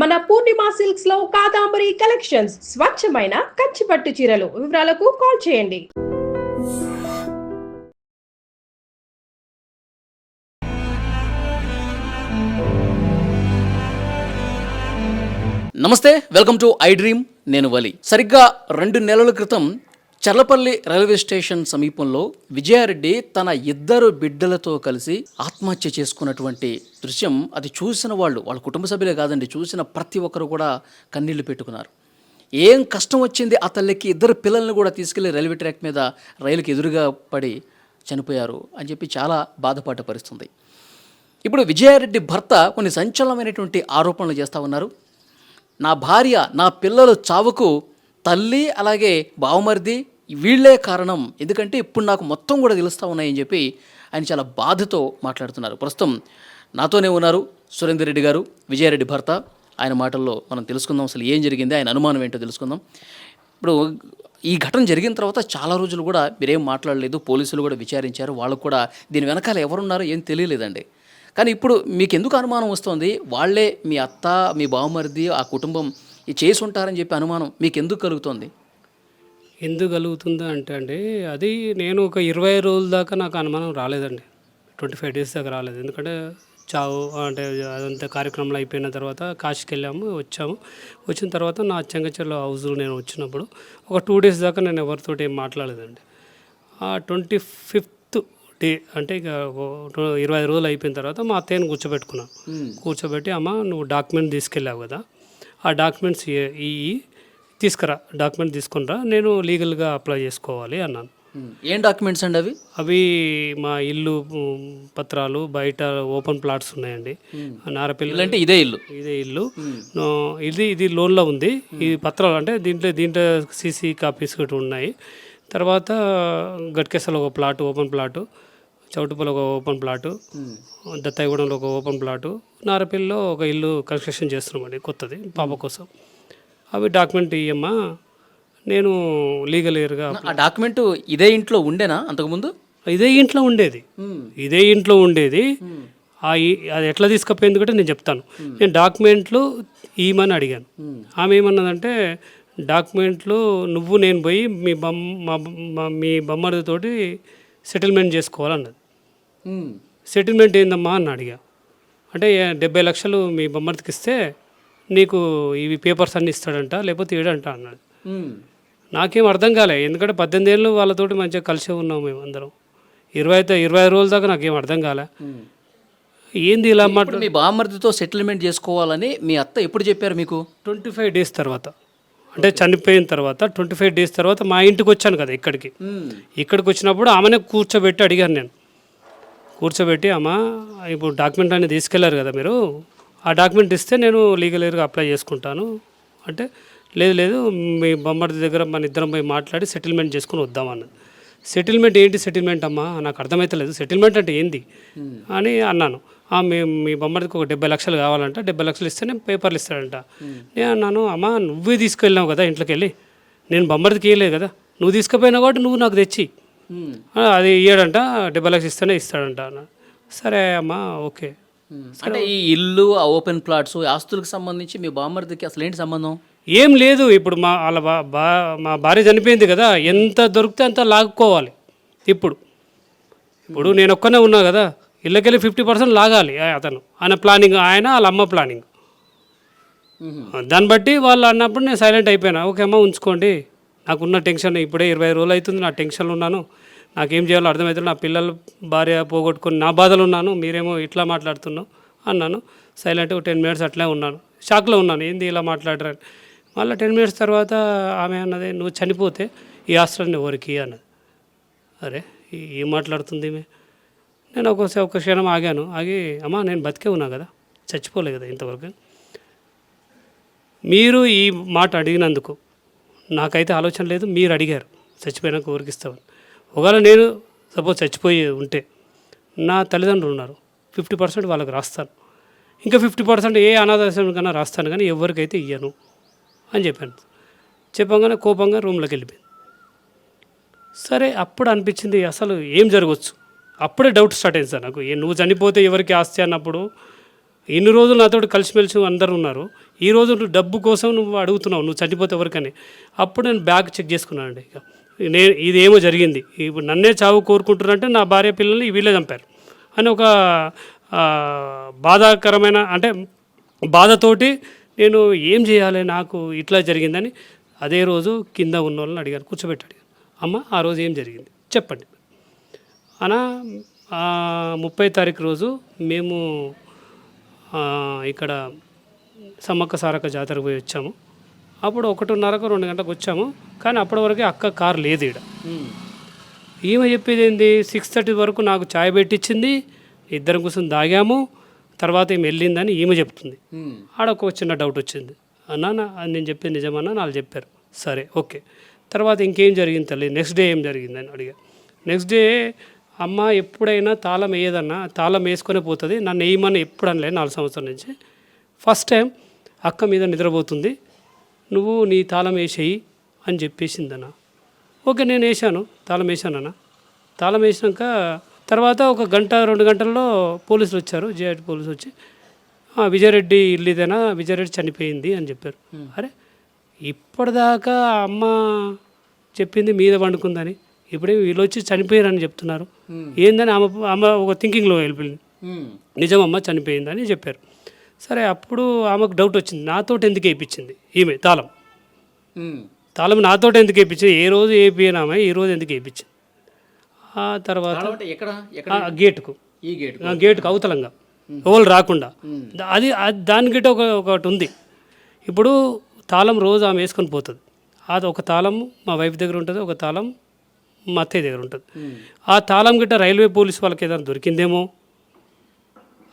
మన పూర్ణిమ సిల్క్స్ లో కాదాంబరి కలెక్షన్స్ స్వచ్ఛమైన కంచి పట్టు చీరలు. వివరాలకు కాల్ చేయండి. నమస్తే, వెల్కమ్ టు ఐ డ్రీమ్. నేను వలి. సరిగ్గా 2 నెలల క్రితం చర్లపల్లి రైల్వే స్టేషన్ సమీపంలో విజయారెడ్డి తన 2 బిడ్డలతో కలిసి ఆత్మహత్య చేసుకున్నటువంటి దృశ్యం, అది చూసిన వాళ్ళ కుటుంబ సభ్యులే కాదండి, చూసిన ప్రతి ఒక్కరు కూడా కన్నీళ్లు పెట్టుకున్నారు. ఏం కష్టం వచ్చింది ఆ తల్లికి, 2 పిల్లల్ని కూడా తీసుకెళ్లి రైల్వే ట్రాక్ మీద రైలుకి ఎదురుగా పడి చనిపోయారు అని చెప్పి చాలా బాధపడ్డ పరిస్థితుంది. ఇప్పుడు విజయారెడ్డి భర్త కొన్ని సంచలనమైనటువంటి ఆరోపణలు చేస్తూ ఉన్నారు. నా భార్య, నా పిల్లల చావుకు తల్లి అలాగే బావమరిది వీళ్లే కారణం, ఎందుకంటే ఇప్పుడు నాకు మొత్తం కూడా తెలుస్తూ ఉన్నాయని చెప్పి ఆయన చాలా బాధతో మాట్లాడుతున్నారు. ప్రస్తుతం నాతోనే ఉన్నారు సురేందర్ రెడ్డి గారు, విజయారెడ్డి భర్త. ఆయన మాటల్లో మనం తెలుసుకుందాం అసలు ఏం జరిగింది, ఆయన అనుమానం ఏంటో తెలుసుకుందాం. ఇప్పుడు ఈ ఘటన జరిగిన తర్వాత చాలా రోజులు కూడా మీరేం మాట్లాడలేదు, పోలీసులు కూడా విచారించారు, వాళ్ళకు కూడా దీని వెనకాల ఎవరున్నారో ఏం తెలియలేదండి. కానీ ఇప్పుడు మీకు ఎందుకు అనుమానం వస్తుంది? వాళ్ళే మీ అత్త, మీ బావమరిది, ఆ కుటుంబం చేసి ఉంటారని చెప్పి అనుమానం మీకు ఎందుకు కలుగుతుంది? ఎందుకు కలుగుతుందా అంటే అది నేను ఒక 20 రోజుల దాకా నాకు అనుమానం రాలేదండి. 25 డేస్ దాకా రాలేదు. ఎందుకంటే చావు అంటే అదంతా కార్యక్రమాలు అయిపోయిన తర్వాత కాశీకి వెళ్ళాము, వచ్చిన తర్వాత నా చెంగచెర్ల హౌస్లో నేను వచ్చినప్పుడు ఒక 2 డేస్ దాకా నేను ఎవరితోటి ఏం మాట్లాడలేదండి. ఆ 25th డే అంటే ఇక 20 రోజులు అయిపోయిన తర్వాత మా అత్తయ్యని కూర్చోబెట్టి, అమ్మ నువ్వు డాక్యుమెంట్ తీసుకెళ్ళావు కదా, ఆ డాక్యుమెంట్స్ తీసుకురా, డాక్యుమెంట్ తీసుకునిరా, నేను లీగల్గా అప్లై చేసుకోవాలి అన్నాను. ఏం డాక్యుమెంట్స్ అండి అవి? అవి మా ఇల్లు పత్రాలు, బయట ఓపెన్ ప్లాట్స్ ఉన్నాయండి. నారపల్లి అంటే ఇదే ఇల్లు ఇది లోన్లో ఉంది. ఈ పత్రాలు అంటే దీంట్లో సీసీ కాపీస్ కూడా ఉన్నాయి. తర్వాత గట్కేసలో ఒక ప్లాట్, ఓపెన్ ప్లాటు, చౌటుపల్లి ఒక ఓపెన్ ప్లాటు, దత్తాయిగూడెంలో ఒక ఓపెన్ ప్లాటు, నారపల్లిలో ఒక ఇల్లు కన్స్ట్రక్షన్ చేస్తున్నామండి కొత్తది పాప కోసం. అవి డాక్యుమెంట్ ఇయ్యమ్మా, నేను లీగల్ ఇయర్గా. ఆ డాక్యుమెంట్ ఇదే ఇంట్లో ఉండేనా అంతకుముందు? ఇదే ఇంట్లో ఉండేది. అది ఎట్లా తీసుకపోయింది కూడా నేను చెప్తాను. నేను డాక్యుమెంట్లు ఇవ్వమని అడిగాను. ఆమె ఏమన్నదంటే, డాక్యుమెంట్లు నువ్వు నేను పోయి మీ బొమ్మడితోటి సెటిల్మెంట్ చేసుకోవాలన్నది. సెటిల్మెంట్ ఏందమ్మా అని అడిగా. అంటే 70 లక్షలు మీ బొమ్మడికి ఇస్తే నీకు ఇవి పేపర్స్ అన్నీ ఇస్తాడంట, లేకపోతే ఇవ్వడంట అన్నాడు. నాకేం అర్థం కాలే, ఎందుకంటే 18 ఏళ్ళు వాళ్ళతోటి మంచిగా కలిసి ఉన్నాం మేము అందరం. 20 రోజుల దాకా నాకేం అర్థం కాలే. ఏంది ఇలా మాట. మీ బామ్మర్దితో సెటిల్మెంట్ చేసుకోవాలని మీ అత్త ఎప్పుడు చెప్పారు మీకు? 25 డేస్ తర్వాత, అంటే చనిపోయిన తర్వాత 25 డేస్ తర్వాత మా ఇంటికి వచ్చాను కదా ఇక్కడికి వచ్చినప్పుడు ఆమెనే కూర్చోబెట్టి అడిగాను నేను. కూర్చోబెట్టి, అమ్మ ఇప్పుడు డాక్యుమెంట్ అనేది తీసుకెళ్లారు కదా మీరు, ఆ డాక్యుమెంట్ ఇస్తే నేను లీగల్ ఇయర్గా అప్లై చేసుకుంటాను అంటే, లేదు మీ బొమ్మడి దగ్గర మన ఇద్దరం పోయి మాట్లాడి సెటిల్మెంట్ చేసుకుని వద్దామన్నది. సెటిల్మెంట్ ఏంటి సెటిల్మెంట్ అమ్మా, నాకు అర్థమైతలేదు, సెటిల్మెంట్ అంటే ఏంది అని అన్నాను. మీ బొమ్మడికి ఒక 70 లక్షలు కావాలంట, 70 లక్షలు ఇస్తే నేను పేపర్లు ఇస్తాడంట. నేను అన్నాను, అమ్మ నువ్వే తీసుకెళ్ళినావు కదా ఇంట్లోకి వెళ్ళి, నేను బొమ్మడికి ఇవ్వలేదు కదా, నువ్వు తీసుకుపోయినా కాబట్టి నువ్వు నాకు తెచ్చి అది ఇయ్యాడంట, 70 లక్షలు ఇస్తేనే ఇస్తాడంట అన్న. సరే అమ్మా, ఓకే. అంటే ఈ ఇల్లు, ఆ ఓపెన్ ప్లాట్స్, ఆస్తులకు సంబంధించి మీ బామ్మర్దికి అసలు ఏంటి సంబంధం? ఏం లేదు. ఇప్పుడు మా భార్య చనిపోయింది కదా, ఎంత దొరికితే అంత లాక్కోవాలి. ఇప్పుడు నేను ఒక్కనే ఉన్నా కదా, ఇళ్ళకెళ్ళి 50% లాగాలి అతను, ఆయన ప్లానింగ్, వాళ్ళ అమ్మ ప్లానింగ్. దాన్ని బట్టి వాళ్ళు అన్నప్పుడు నేను సైలెంట్ అయిపోయినా. ఓకే అమ్మ ఉంచుకోండి, నాకున్న టెన్షన్ ఇప్పుడే 20 రోజులు అవుతుంది, నా టెన్షన్లో ఉన్నాను, నాకేం చేయాలో అర్థమవుతుంది, నా పిల్లల భార్య పోగొట్టుకొని నా బాధలు ఉన్నాను, మీరేమో ఇట్లా మాట్లాడుతున్నావు అన్నాను. సైలెంట్గా 10 మినిట్స్ అట్లే ఉన్నాను, షాక్లో ఉన్నాను, ఏంది ఇలా మాట్లాడరని. మళ్ళీ 10 మినిట్స్ తర్వాత ఆమె అన్నది, నువ్వు చనిపోతే ఈ ఆస్ట్రాన్ని ఎవరికి అన్నది. అరే ఏం మాట్లాడుతుంది ఈమె. నేను ఒక క్షణం ఆగి, అమ్మ నేను బతికే ఉన్నా కదా, చచ్చిపోలే కదా ఇంతవరకు. మీరు ఈ మాట అడిగినందుకు నాకైతే ఆలోచన లేదు, మీరు అడిగారు చచ్చిపోయినాక ఊరికిస్తామని. ఒకవేళ నేను సపోజ్ చచ్చిపోయి ఉంటే నా తల్లిదండ్రులు ఉన్నారు, 50% వాళ్ళకి రాస్తాను, ఇంకా 50% ఏ అనాథాశ్రమం కన్నా రాస్తాను, కానీ ఎవరికైతే ఇయ్యను అని చెప్పగానే కోపంగా రూమ్లోకి వెళ్ళిపోయింది. సరే అప్పుడు అనిపించింది అసలు ఏం జరగవచ్చు. అప్పుడే డౌట్ స్టార్ట్ అయింది సార్ నాకు. నువ్వు చనిపోతే ఎవరికి ఆస్తి అన్నప్పుడు ఇన్ని రోజులు నాతో కలిసిమెలిసి అందరూ ఉన్నారు, ఈరోజు నువ్వు డబ్బు కోసం నువ్వు అడుగుతున్నావు, నువ్వు చనిపోతే ఎవరికని. అప్పుడు నేను బ్యాగ్ చెక్ చేసుకున్నాను అండి. ఇక నేను ఇదేమో జరిగింది, ఇప్పుడు నన్నే చావు కోరుకుంటున్నారంటే నా భార్య పిల్లల్ని వీళ్ళే చంపారు అని ఒక బాధాకరమైన అంటే బాధతోటి నేను ఏం చేయాలి, నాకు ఇట్లా జరిగిందని అదే రోజు కింద ఉన్న వాళ్ళని అడిగాను, కూర్చోబెట్టి అమ్మ ఆ రోజు ఏం జరిగింది చెప్పండి అన్న. 30 తారీఖు రోజు మేము ఇక్కడ సమ్మక్క సారక్క జాతరకు పోయి వచ్చాము. అప్పుడు 1:30కు 2 గంటలకు వచ్చాము, కానీ అప్పటి వరకే అక్క కారు లేదు ఇక్కడ. ఈమె చెప్పేది ఏంది, 6:30 వరకు నాకు ఛాయ్ పెట్టించింది, ఇద్దరం కూర్చొని దాగాము, తర్వాత ఈమె వెళ్ళిందని ఈమె చెప్తుంది. ఆడ ఒక చిన్న డౌట్ వచ్చింది, అన్న నేను చెప్పేది నిజమన్నా, వాళ్ళు చెప్పారు. సరే ఓకే. తర్వాత ఇంకేం జరిగింది తల్లి, నెక్స్ట్ డే ఏం జరిగిందని అడిగా. నెక్స్ట్ డే అమ్మ ఎప్పుడైనా తాళం వేయదన్నా, తాళం వేసుకొని పోతుంది, నన్ను వేయమని ఎప్పుడు అనలేదు 4 సంవత్సరాల నుంచి. ఫస్ట్ టైం అక్క మీద నిద్రపోతుంది, నువ్వు నీ తాళం వేసేయి అని చెప్పేసిందన్న. ఓకే నేను వేసాను, తాళం వేసానన్న. తాళం వేసినాక తర్వాత 1 గంట 2 గంటల్లో పోలీసులు వచ్చారు, జిఆర్టీ పోలీసులు వచ్చి విజయరెడ్డి ఇల్లు ఇదేనా, విజయరెడ్డి చనిపోయింది అని చెప్పారు. అరే ఇప్పటిదాకా అమ్మ చెప్పింది మీద పండుకుందని, ఇప్పుడే వీళ్ళు వచ్చి చనిపోయారని చెప్తున్నారు ఏందని అమ్మ ఒక థింకింగ్లో వెళ్ళిపోయింది. నిజమమ్మ చనిపోయిందని చెప్పారు. సరే అప్పుడు ఆమెకు డౌట్ వచ్చింది, నాతోటి ఎందుకు వేయించింది ఈమె తాళం నాతోటి ఎందుకు వేయించింది, ఏ రోజు వేయినామే ఈ రోజు ఎందుకు వేయించింది. ఆ తర్వాత గేటుకు గేటుకు అవతలంగా ఎవరు రాకుండా అది దాని గిట్ట ఒకటి ఉంది. ఇప్పుడు తాళం రోజు ఆమె వేసుకొని పోతుంది, అది ఒక తాళం మా వైఫ్ దగ్గర ఉంటుంది, ఒక తాళం మా అత్తయ్య దగ్గర ఉంటుంది. ఆ తాళం గిట్ట రైల్వే పోలీస్ వాళ్ళకి ఏదైనా దొరికిందేమో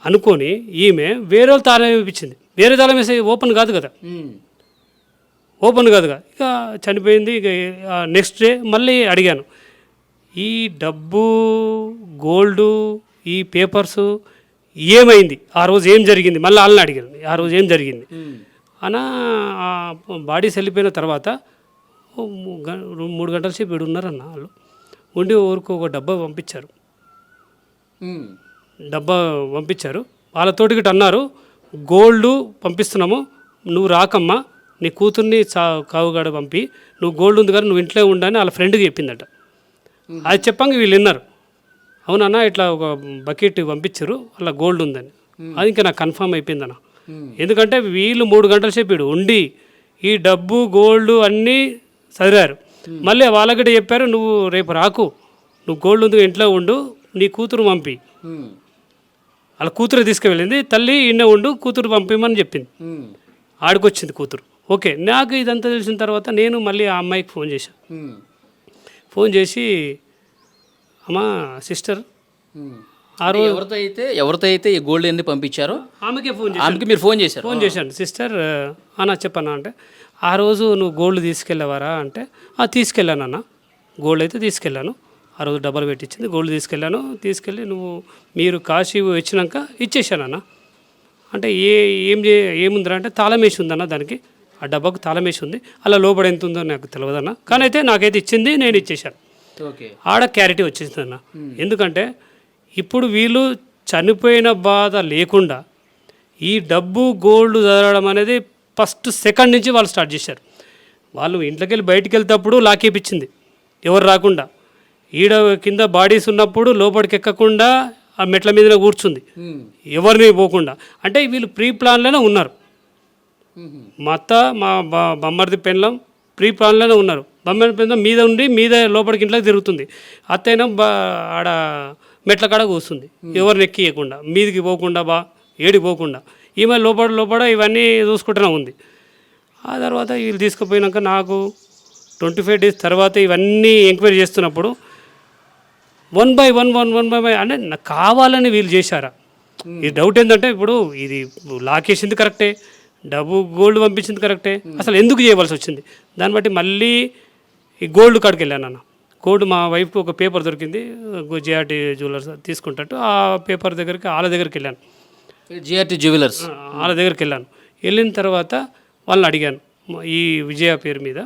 అనుకొని ఈమె వేరే వాళ్ళు తాళం వేయించింది. వేరే తాళం వేసే ఓపెన్ కాదు కదా, ఇక చనిపోయింది. ఇక నెక్స్ట్ డే మళ్ళీ అడిగాను, ఈ డబ్బు గోల్డు ఈ పేపర్సు ఏమైంది, ఆ రోజు ఏం జరిగింది, మళ్ళీ వాళ్ళని అడిగాను ఆ రోజు ఏం జరిగింది అనా. బాడీస్ వెళ్ళిపోయిన తర్వాత 3 గంటల సేపు ఉన్నారన్న వాళ్ళు. ఉండి ఊరికి ఒక డబ్బా పంపించారు. వాళ్ళతోటి గిట్ట అన్నారు, గోల్డ్ పంపిస్తున్నాము, నువ్వు రాకమ్మా, నీ కూతుర్ని కావుగాడ పంపి, నువ్వు గోల్డ్ ఉంది కానీ నువ్వు ఇంట్లో ఉండని వాళ్ళ ఫ్రెండ్కి చెప్పిందట. అది చెప్పంగా వీళ్ళు విన్నారు, అవునన్నా ఇట్లా ఒక బకెట్ పంపించారు అలా గోల్డ్ ఉందని. అది ఇంకా నాకు కన్ఫర్మ్ అయిపోయిందన్న. ఎందుకంటే వీళ్ళు 3 గంటల సేపు ఉండి ఈ డబ్బు గోల్డ్ అన్నీ చదివారు. మళ్ళీ వాళ్ళకిட்ட చెప్పారు, నువ్వు రేపు రాకు, నువ్వు గోల్డ్ ఉంది ఇంట్లో ఉండు, నీ కూతురు పంపి. వాళ్ళ కూతురు తీసుకువెళ్ళింది, తల్లి ఇన్నే ఉండు, కూతురు పంపిమని చెప్పింది. ఆడికొచ్చింది కూతురు. ఓకే, నాకు ఇదంతా తెలిసిన తర్వాత నేను మళ్ళీ ఆ అమ్మాయికి ఫోన్ చేసి అమ్మా సిస్టర్, ఆ రోజు ఎవరితో అయితే ఈ గోల్డ్ ఎన్ని పంపించారో ఆమెకే మీరు ఫోన్ చేశాను. సిస్టర్ అన్న చెప్పన్నా అంటే, ఆ రోజు నువ్వు గోల్డ్ తీసుకెళ్ళావారా అంటే, తీసుకెళ్ళానన్న, గోల్డ్ అయితే తీసుకెళ్ళాను, ఆ రోజు డబ్బులు పెట్టించింది, గోల్డ్ తీసుకెళ్ళి మీరు కాశీ వచ్చినాక ఇచ్చేసానన్న. అంటే ఏముందిరా అంటే తాళం వేసి ఉందన్న, దానికి ఆ డబ్బాకు తాళం వేసి ఉంది, అలా లోపల ఎంత ఉందో నాకు తెలియదన్న, కానీ అయితే నాకైతే ఇచ్చింది, నేను ఇచ్చేసాను. ఆడ క్లారిటీ వచ్చేసిందన్న. ఎందుకంటే ఇప్పుడు వీళ్ళు చనిపోయిన బాధ లేకుండా ఈ డబ్బు గోల్డ్ చదవడం అనేది ఫస్ట్ సెకండ్ నుంచి వాళ్ళు స్టార్ట్ చేశారు. వాళ్ళు ఇంట్లోకి వెళ్ళి బయటికి వెళ్తేప్పుడు లాకేపించింది, ఎవరు రాకుండా. ఈడ కింద బాడీస్ ఉన్నప్పుడు లోపలికి ఎక్కకుండా ఆ మెట్ల మీదనే కూర్చుంది, ఎవరిని పోకుండా. అంటే వీళ్ళు ప్రీ ప్లాన్లోనే ఉన్నారు. మా అత్త మా బొమ్మర్ది పెళ్ళం ప్రీ ప్లాన్లోనే ఉన్నారు. బొమ్మర్ది పెళ్ళం మీద ఉండి మీద లోపలికి ఇంట్లోకి తిరుగుతుంది, అత్తైనా ఆడ మెట్ల కాడ కూర్చుంది, ఎవరిని ఎక్కియకుండా, మీదికి పోకుండా ఏడికి పోకుండా. ఈమె లోపల ఇవన్నీ చూసుకుంటూనే ఉంది. ఆ తర్వాత వీళ్ళు తీసుకుపోయినాక నాకు 25 డేస్ తర్వాత ఇవన్నీ ఎంక్వైరీ చేస్తున్నప్పుడు 1 by 1 అంటే నాకు కావాలని వీళ్ళు చేశారా? ఈ డౌట్ ఏంటంటే, ఇప్పుడు ఇది లాకేసింది కరెక్టే, డబ్బు గోల్డ్ పంపించింది కరెక్టే, అసలు ఎందుకు చేయవలసి వచ్చింది? దాన్ని బట్టి మళ్ళీ ఈ గోల్డ్ కాడికి వెళ్ళాను అన్న. గోల్డ్ మా వైఫ్కి ఒక పేపర్ దొరికింది, జిఆర్టీ జ్యువెలర్స్ తీసుకుంటట్టు, ఆ పేపర్ దగ్గరికి వాళ్ళ దగ్గరికి వెళ్ళాను, జిఆర్టీ జ్యువెలర్స్ వాళ్ళ దగ్గరికి వెళ్ళిన తర్వాత వాళ్ళని అడిగాను, ఈ విజయ పేరు మీద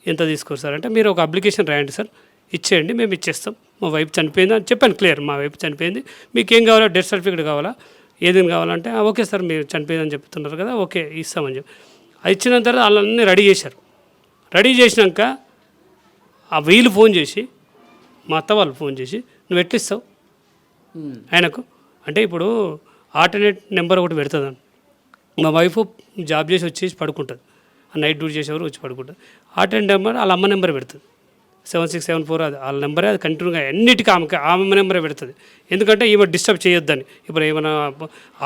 ఎంత తీసుకోరు సార్ అంటే, మీరు ఒక అప్లికేషన్ రాయండి సార్, ఇచ్చేయండి, మేము ఇచ్చేస్తాం, మా వైఫ్ చనిపోయింది అని చెప్పాను. క్లియర్, మా వైఫ్ చనిపోయింది, మీకు ఏం కావాలా, డెత్ సర్టిఫికేట్ కావాలా, ఏదైనా కావాలంటే ఓకే సార్ మీరు చనిపోయిందని చెప్తున్నారు కదా, ఓకే ఇస్తామని చెప్పి అది ఇచ్చిన తర్వాత వాళ్ళన్నీ రెడీ చేశారు. రెడీ చేసినాక వీళ్ళు ఫోన్ చేసి మా అత్త వాళ్ళు ఫోన్ చేసి నువ్వు ఎట్లిస్తావు ఆయనకు అంటే ఇప్పుడు ఆల్టర్నేట్ నెంబర్ ఒకటి పెడుతుందని. మా వైఫ్ జాబ్ చేసి వచ్చేసి పడుకుంటుంది, నైట్ డ్యూటీ చేసేవారు వచ్చి పడుకుంటుంది. ఆల్టర్నేట్ నెంబర్ వాళ్ళ అమ్మ నెంబర్ పెడుతుంది 7674 అది వాళ్ళ నెంబరే, అది కంటిన్యూగా అన్నిటికీ ఆమె నెంబరే పెడుతుంది. ఎందుకంటే ఈమె డిస్టర్బ్ చేయొద్దని. ఇప్పుడు ఏమైనా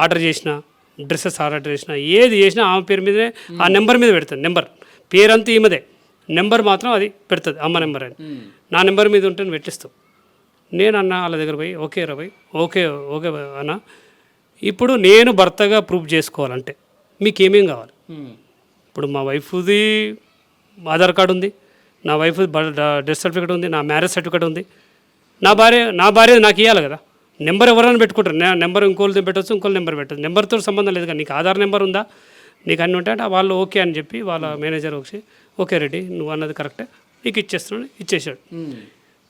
ఆర్డర్ చేసినా, డ్రెస్సెస్ ఆర్డర్ చేసినా, ఏది చేసినా ఆమె పేరు మీదే ఆ నెంబర్ మీద పెడుతుంది. నెంబర్ పేరంతా ఈమెదే, నెంబర్ మాత్రం అది పెడుతుంది అమ్మ నెంబర్ అని. నా నెంబర్ మీద ఉంటే నువ్వు పెట్టిస్తావు. నేను అన్న వాళ్ళ దగ్గర పోయి ఓకే రా భయ్, ఓకే ఓకే అన్న, ఇప్పుడు నేను భర్తగా ప్రూఫ్ చేసుకోవాలంటే మీకు ఏమేం కావాలి? ఇప్పుడు మా వైఫ్ది ఆధార్ కార్డు ఉంది, నా వైఫ్ డెత్ సర్టిఫికేట్ ఉంది, నా మ్యారేజ్ సర్టిఫికేట్ ఉంది, నా భార్య నాకు ఇవ్వాలి కదా. నెంబర్ ఎవరైనా పెట్టుకుంటారు, నెంబర్ ఇంకోళ్ళది పెట్టచ్చు, ఇంకోళ్ళ నెంబర్ పెట్టచ్చు, నెంబర్తో సంబంధం లేదు. కానీ నీకు ఆధార్ నెంబర్ ఉందా, నీకు అన్నీ ఉంటాయి అంటే వాళ్ళు ఓకే అని చెప్పి వాళ్ళ మేనేజర్ వచ్చి ఓకే రెడీ నువ్వు అన్నది కరెక్టే నీకు ఇచ్చేస్తున్నాను ఇచ్చేసాడు.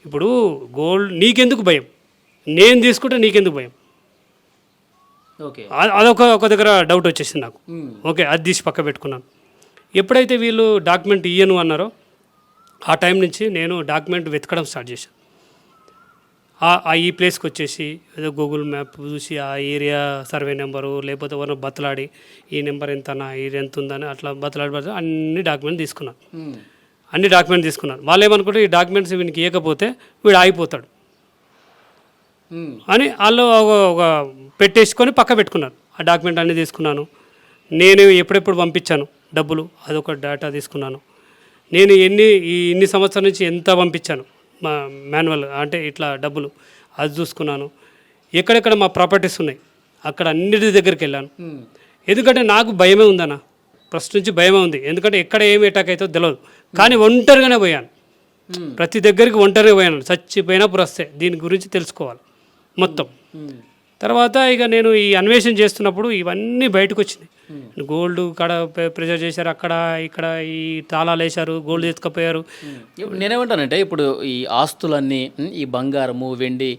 ఇప్పుడు గోల్డ్ నీకెందుకు భయం, నేను తీసుకుంటే నీకెందుకు భయం? ఓకే, ఒక దగ్గర డౌట్ వచ్చేసింది నాకు. ఓకే, అది తీసి పక్క పెట్టుకున్నాను. ఎప్పుడైతే వీళ్ళు డాక్యుమెంట్ ఇయ్యను అన్నారో ఆ టైం నుంచి నేను డాక్యుమెంట్ వెతకడం స్టార్ట్ చేశాను. ఈ ప్లేస్కి వచ్చేసి ఏదో గూగుల్ మ్యాప్ చూసి ఆ ఏరియా సర్వే నెంబరు లేకపోతే ఎవరినో బతలాడి ఈ నెంబర్ ఎంతనా ఇది ఎంత ఉందని అట్లా బతలాడి అన్ని డాక్యుమెంట్ తీసుకున్నాను. వాళ్ళు ఏమనుకుంటే ఈ డాక్యుమెంట్స్ వీనికి ఇవ్వకపోతే వీడు ఆగిపోతాడు అని వాళ్ళు ఒక పెట్టేసుకొని పక్క పెట్టుకున్నారు. ఆ డాక్యుమెంట్ అన్నీ తీసుకున్నాను. నేను ఎప్పుడెప్పుడు పంపించాను డబ్బులు అదొక డేటా తీసుకున్నాను. నేను ఇన్ని సంవత్సరాల నుంచి ఎంత పంపించాను మా మాన్యువల్ అంటే ఇట్లా డబ్బులు అది చూసుకున్నాను. ఎక్కడెక్కడ మా ప్రాపర్టీస్ ఉన్నాయి అక్కడ అన్నిటి దగ్గరికి వెళ్ళాను. ఎందుకంటే నాకు భయమే ఉందన్న, ఫస్ట్ నుంచి భయమే ఉంది. ఎందుకంటే ఎక్కడ ఏమి అటాక్ అవుతుందో తెలియదు. కానీ ఒంటరిగానే పోయాను, ప్రతి దగ్గరికి ఒంటరిగా పోయాను. చచ్చిపోయినప్పుడు వస్తే దీని గురించి తెలుసుకోవాలి మొత్తం. తర్వాత ఇక నేను ఈ అన్వేషణ చేస్తున్నప్పుడు ఇవన్నీ బయటకు వచ్చినాయి. గోల్డ్ కాడ ప్రెజర్ చేశారు, అక్కడ ఇక్కడ ఈ తాళాలు వేశారు, గోల్డ్ ఎత్తుకపోయారు. నేనేమంటానంటే ఇప్పుడు ఈ ఆస్తులన్నీ ఈ బంగారము వెండి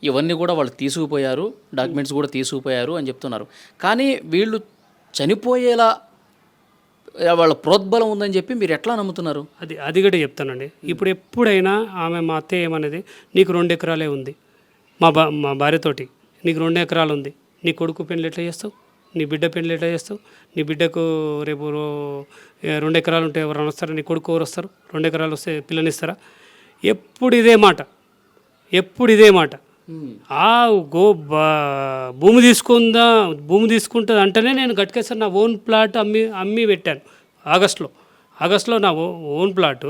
ఇవన్నీ కూడా వాళ్ళు తీసుకుపోయారు, డాక్యుమెంట్స్ కూడా తీసుకుపోయారు అని చెప్తున్నారు. కానీ వీళ్ళు చనిపోయేలా వాళ్ళ ప్రోద్బలం ఉందని చెప్పి మీరు ఎట్లా నమ్ముతున్నారు? అది కూడా చెప్తానండి. ఇప్పుడు ఎప్పుడైనా మా అత్తయ్య ఏమనేది, నీకు 2 ఎకరాలే ఉంది, మా భార్యతోటి నీకు 2 ఎకరాలు ఉంది, నీ కొడుకు పెళ్ళి ఎట్లా చేస్తావు, నీ బిడ్డ పెళ్ళి ఎట్లా చేస్తావు, నీ బిడ్డకు రేపు 2 ఎకరాలు ఉంటే ఎవరైనా వస్తారా, నీ కొడుకు ఎవరు వస్తారు, 2 ఎకరాలు వస్తే పిల్లనిస్తారా? ఎప్పుడు ఇదే మాట. భూమి తీసుకుంటుంది అంటేనే నేను గట్కేసారి నా ఓన్ ప్లాట్ అమ్మి పెట్టాను. ఆగస్టులో నా ఓన్ ప్లాట్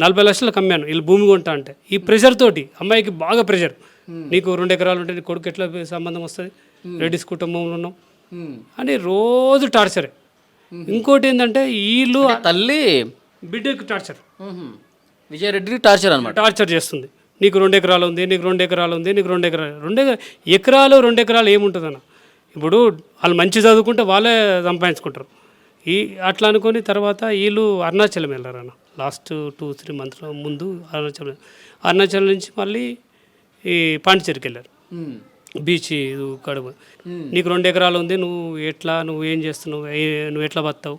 40 లక్షలకు అమ్మాను వీళ్ళు భూమి కొంటా అంటే. ఈ ప్రెషర్ తోటి అమ్మాయికి బాగా ప్రెషర్, నీకు 2 ఎకరాలు ఉంటే నీ కొడుకు ఎట్లా సంబంధం వస్తుంది, రెడ్డిస్ కుటుంబంలో ఉన్నాం అని రోజు టార్చరే. ఇంకోటి ఏంటంటే వీళ్ళు తల్లి బిడ్డకి టార్చర్, విజయారెడ్డికి టార్చర్ అనమాట, టార్చర్ చేస్తుంది. నీకు 2 ఎకరాలు ఉంది, నీకు 2 ఎకరాలు ఉంది, నీకు 2 ఎకరాలు 2 ఎకరాలు ఏముంటుందన్న. ఇప్పుడు వాళ్ళు మంచి చదువుకుంటే వాళ్ళే సంపాదించుకుంటారు. అట్లా అనుకొని తర్వాత వీళ్ళు అరుణాచలం వెళ్ళారు అన్న. లాస్ట్ 2-3 మంత్స్లో ముందు అరుణాచలం నుంచి మళ్ళీ ఈ పాండిచేరికి వెళ్ళారు. బీచ్ కడుపు, నీకు 2 ఎకరాలు ఉంది, నువ్వు ఏం చేస్తున్నావు, నువ్వు ఎట్లా బతావు,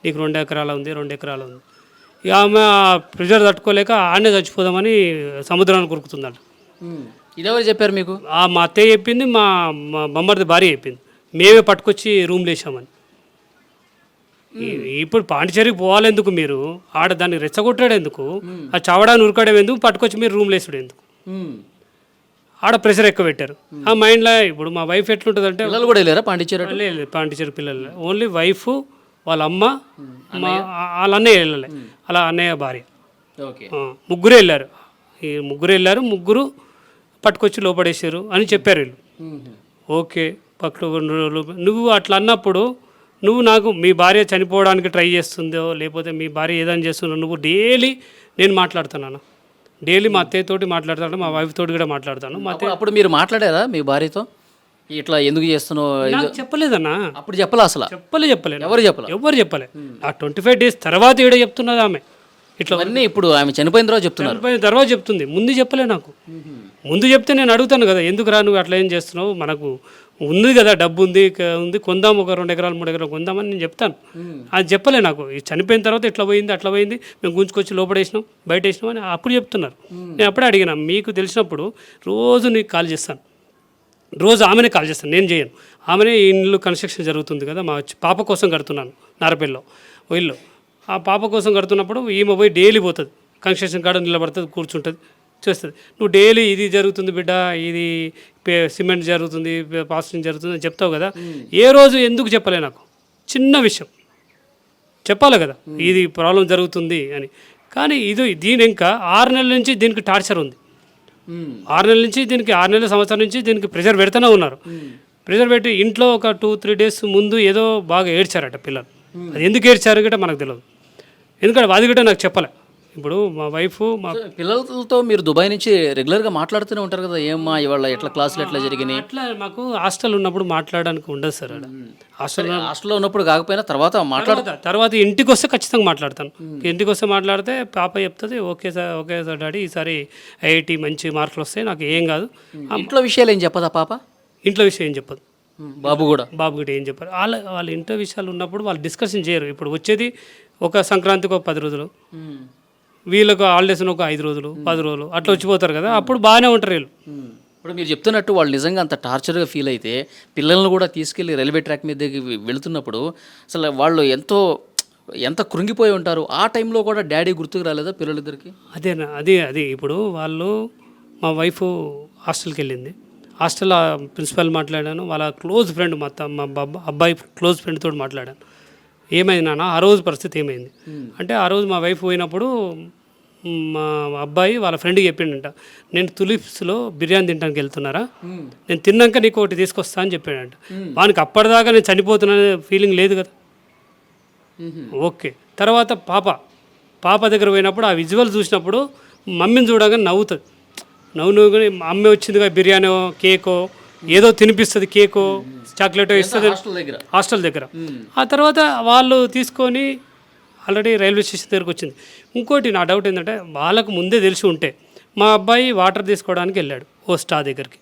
నీకు 2 ఎకరాలు ఉంది, 2 ఎకరాలు ఉంది. ఇక ఆమె ప్రెజర్ తట్టుకోలేక ఆడనే చచ్చిపోదామని సముద్రాన్ని కొరుకుతుందంట. ఇదెవరు చెప్పారు మీకు? మా అత్తయ్య చెప్పింది, మా బొమ్మర్ది భార్య చెప్పింది. మేమే పట్టుకొచ్చి రూమ్లో వేసామని. ఇప్పుడు పాండిచేరికి పోవాలి ఎందుకు మీరు, ఆడ దాన్ని రెచ్చగొట్టాడు ఎందుకు, ఆ చవడాన్ని ఉరకడం ఎందుకు, పట్టుకొచ్చి మీరు రూమ్లో వేసాడు ఎందుకు? ఆడ ప్రెషర్ ఎక్కువ పెట్టారు ఆ మైండ్లో. ఇప్పుడు మా వైఫ్ ఎట్లుంటుంది అంటే, పిల్లలు కూడా వెళ్ళారా పాండిచేరి? లేదు, పాండిచేరి పిల్లలు ఓన్లీ వైఫ్, వాళ్ళ అమ్మ, వాళ్ళ అన్నయ్య వెళ్ళలే, అలా అన్నయ్య భార్య, ముగ్గురే వెళ్ళారు. ముగ్గురు పట్టుకొచ్చి లోపడేసారు అని చెప్పారు వీళ్ళు. ఓకే, పక్కన నువ్వు అట్లా అన్నప్పుడు నాకు మీ భార్య చనిపోవడానికి ట్రై చేస్తుందో లేకపోతే మీ భార్య ఏదైనా చేస్తుందో నువ్వు డైలీ నేను మాట్లాడుతున్నాను, డైలీ మా అత్తయ్యతోటి మాట్లాడతాను, మా వైఫ్ తోటి కూడా మాట్లాడతాను. మా అత్తయ్య అప్పుడు మీరు మాట్లాడారా మీ భార్యతో ఇట్లా ఎందుకు చేస్తున్నావు? చెప్పలేదన్నా, అప్పుడు చెప్పలే, అసలు చెప్పలేదు. ఎవరు చెప్పలే. ఆ 25 days తర్వాత ఈడ చెప్తున్నది ఆమె. ఇట్లా అన్నీ ఇప్పుడు ఆమె చనిపోయిన తర్వాత చెప్తుంది. ముందు చెప్పలే నాకు. ముందు చెప్తే నేను అడుగుతాను కదా, ఎందుకు రా నువ్వు అట్లా ఏం చేస్తున్నావు, మనకు ఉంది కదా, డబ్బు ఉంది ఉంది, కొందాం, ఒక 2 ఎకరాలు 3 ఎకరాలు కొందామని నేను చెప్తాను. అది చెప్పలే నాకు. ఈ చనిపోయిన తర్వాత ఇట్లా పోయింది అట్లా పోయింది, మేము గుంజుకొచ్చి లోపడేసినాం బయట వేసినాం అని అప్పుడు చెప్తున్నారు. నేను అప్పుడే అడిగినా, మీకు తెలిసినప్పుడు రోజు నీకు కాల్ చేస్తాను, రోజు ఆమెనే కాల్ చేస్తాను, నేను చేయను. ఆమెనే ఇల్లు కన్స్ట్రక్షన్ జరుగుతుంది కదా, మా పాప కోసం కడుతున్నాను నారపల్లిలో ఇల్లు. ఆ పాప కోసం కడుతున్నప్పుడు ఈమె పోయి డైలీ పోతుంది, కన్స్ట్రక్షన్ కాడ నిలబడుతుంది, కూర్చుంటుంది, చేస్తుంది. నువ్వు డైలీ ఇది జరుగుతుంది బిడ్డ, ఇది సిమెంట్ జరుగుతుంది, ప్లాస్టింగ్ జరుగుతుంది అని చెప్తావు కదా, ఏ రోజు ఎందుకు చెప్పలే నాకు? చిన్న విషయం చెప్పాలి కదా, ఇది ప్రాబ్లం జరుగుతుంది అని. కానీ దీని ఇంకా 6 నెలల నుంచి దీనికి టార్చర్ ఉంది. 6 నెలల నుంచి దీనికి, 6 నెలల సంవత్సరం నుంచి దీనికి ప్రెషర్ పెడుతూనే ఉన్నారు. ప్రెషర్ పెట్టి ఇంట్లో ఒక 2-3 డేస్ ముందు ఏదో బాగా ఏడ్చారట పిల్లలు. అది ఎందుకు ఏడ్చారు గట్రా మనకు తెలియదు, ఎందుకంటే అది కూడా నాకు చెప్పలే. ఇప్పుడు మా వైఫ్ మా పిల్లలతో మీరు దుబాయ్ నుంచి రెగ్యులర్గా మాట్లాడుతూనే ఉంటారు కదా, ఏమ్మా ఇవాళ ఎట్లా క్లాసులు ఎట్లా జరిగినాయి? అట్లా మాకు హాస్టల్ ఉన్నప్పుడు మాట్లాడడానికి ఉండదు సార్. హాస్టల్లో ఉన్నప్పుడు కాకపోయినా తర్వాత ఇంటికి వస్తే ఖచ్చితంగా మాట్లాడతాను. ఇంటికి వస్తే మాట్లాడితే పాప చెప్తుంది, ఓకే సార్ డాడీ, ఈసారి ఐఐటి మంచి మార్కులు వస్తాయి, నాకు ఏం కాదు. ఇంట్లో విషయాలు ఏం చెప్పదా పాప? ఇంట్లో విషయం ఏం చెప్పదు. బాబు కూడా ఏం చెప్పారు. వాళ్ళ ఇంట్లో విషయాలు ఉన్నప్పుడు వాళ్ళు డిస్కషన్ చేయరు. ఇప్పుడు వచ్చేది ఒక సంక్రాంతికి ఒక 10 రోజులు, వీళ్ళకు హాలిడేస్ ఒక 5 రోజులు 10 రోజులు అట్లా వచ్చిపోతారు కదా, అప్పుడు బాగానే ఉంటారు వీళ్ళు. ఇప్పుడు మీరు చెప్తున్నట్టు వాళ్ళు నిజంగా అంత టార్చర్గా ఫీల్ అయితే పిల్లల్ని కూడా తీసుకెళ్ళి రైల్వే ట్రాక్ మీద వెళుతున్నప్పుడు అసలు వాళ్ళు ఎంత కృంగిపోయి ఉంటారు. ఆ టైంలో కూడా డాడీ గుర్తుకు రాలేదా పిల్లలిద్దరికి? అది ఇప్పుడు వాళ్ళు, మా వైఫ్ హాస్టల్కి వెళ్ళింది. హాస్టల్ ప్రిన్సిపల్ మాట్లాడాను, వాళ్ళ క్లోజ్ ఫ్రెండ్ మా అబ్బాయి క్లోజ్ ఫ్రెండ్ తోటి మాట్లాడాను. ఏమైంది నాన్న ఆ రోజు పరిస్థితి ఏమైంది అంటే, ఆ రోజు మా వైఫ్ పోయినప్పుడు మా అబ్బాయి వాళ్ళ ఫ్రెండ్కి చెప్పిండంట, నేను తులిప్స్లో బిర్యానీ తినడానికి వెళ్తున్నారా, నేను తిన్నాక నీకు ఒకటి తీసుకొస్తా అని చెప్పాడంట. వానికి అప్పటిదాకా నేను చనిపోతున్నా ఫీలింగ్ లేదు కదా. ఓకే, తర్వాత పాప దగ్గర పోయినప్పుడు ఆ విజువల్ చూసినప్పుడు మమ్మీని చూడగానే నవ్వుతుంది. నవ్వుని అమ్మ వచ్చిందిగా బిర్యానో కేకో ఏదో తినిపిస్తుంది, కేకో చాక్లెటో ఇస్తుంది హాస్టల్ దగ్గర. ఆ తర్వాత వాళ్ళు తీసుకొని ఆల్రెడీ రైల్వే స్టేషన్ దగ్గరకు వచ్చింది. ఇంకోటి నా డౌట్ ఏంటంటే, వాళ్ళకు ముందే తెలిసి ఉంటే మా అబ్బాయి వాటర్ తీసుకోవడానికి వెళ్ళాడు ఓ స్టా దగ్గరికి,